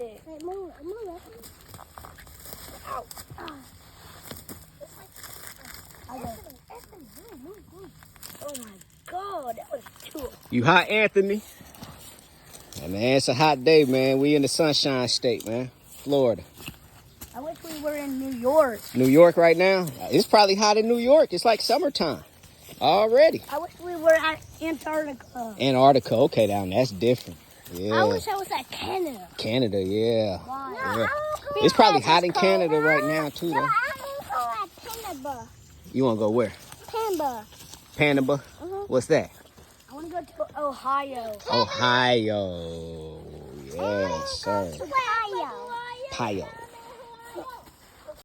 it. Hey, move. Ow. Oh my God, that was too. You hot, Anthony? Yeah, man, it's a hot day, man. We in the Sunshine State, man. Florida. I wish we were in New York. New York right now? It's probably hot in New York. It's like summertime already. I wish we were at Antarctica. Antarctica, okay, down that's different. Yeah. I wish I was at Canada. Canada, yeah. Why? Yeah. It's probably hot in Canada right now too, though. I want to go at Canada. You want to go where? Canada. Panama? What's that? I want to go to Ohio. Ohio. Yes, sir. Ohio. Ohio.